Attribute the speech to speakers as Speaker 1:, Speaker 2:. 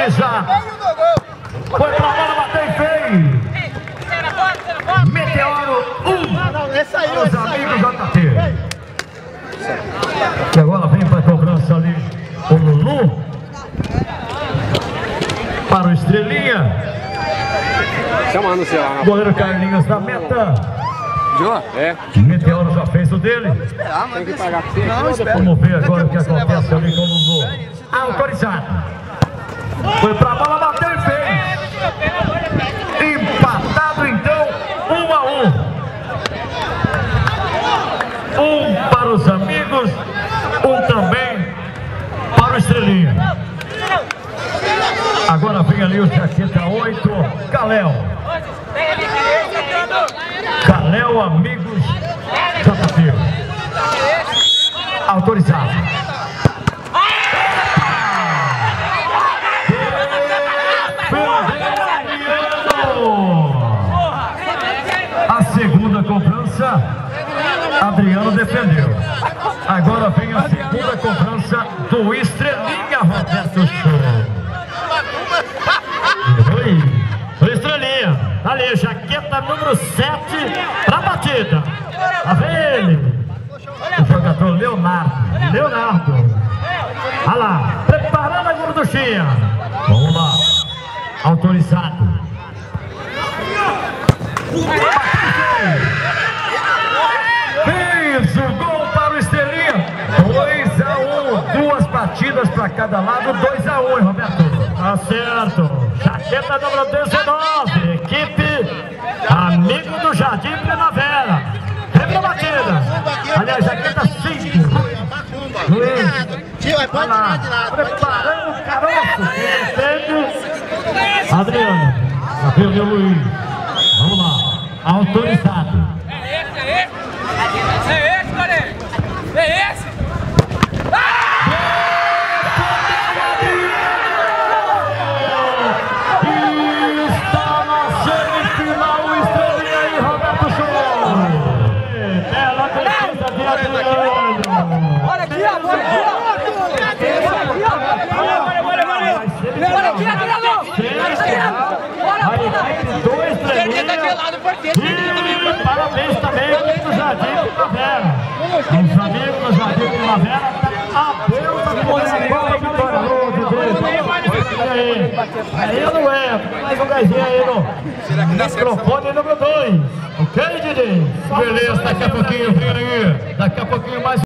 Speaker 1: autorizado. Foi pra bola, bateu e fez. Meteoro 1. Os amigos JT. E agora vem para a cobrança ali o Lulu. Para o Estrelinha.
Speaker 2: Chamando o celular.
Speaker 1: Goleiro Carlinhos da meta.
Speaker 2: É.
Speaker 1: Meteoro já fez o dele.
Speaker 2: Tem que pagar pra você.
Speaker 1: Vamos ver agora o que acontece ali com o Lulu. Autorizado. Foi pra bola, bateu e fez. Empatado então, 1-1. Um para os amigos, um também para o Estrelinha. Agora vem ali o jaqueta 8, Caléu. Caléu, amigos, JT. Autorizado. A segunda cobrança, Adriano defendeu. Agora vem a segunda cobrança do Estrelinha, Roberto Show. Foi Estrelinha. Tá ali, jaqueta número 7 pra batida. Tá vendo ele? O jogador Leonardo. Olha lá, preparando a gorduchinha. Vamos lá. Autorizado. Fez o gol para o Estrelinha. 2-1. Duas batidas para cada lado. 2-1, Roberto. Tá certo. Jaqueta número 19. Equipe Amigo do Jardim Primavera. Primeira batida. Aliás, jaqueta 5. Luiz. Vai lá. Preparando o caroço. Adriano. Abriu o Luiz. Vamos lá. Autorizado.
Speaker 3: É esse, cara! É esse!
Speaker 1: Está na semifinal o Estrelinha e Roberto Show. Bela defesa de Adriano.
Speaker 3: Olha aqui, Adriano!
Speaker 1: Parabéns também ao Jardim Primavera. Os amigos do Jardim Primavera abriu a vitória. Aí eu não é, mais um gásinho aí no microfone número 2. Ok, Didi? Beleza, daqui a pouquinho, vem aí. Daqui a pouquinho mais.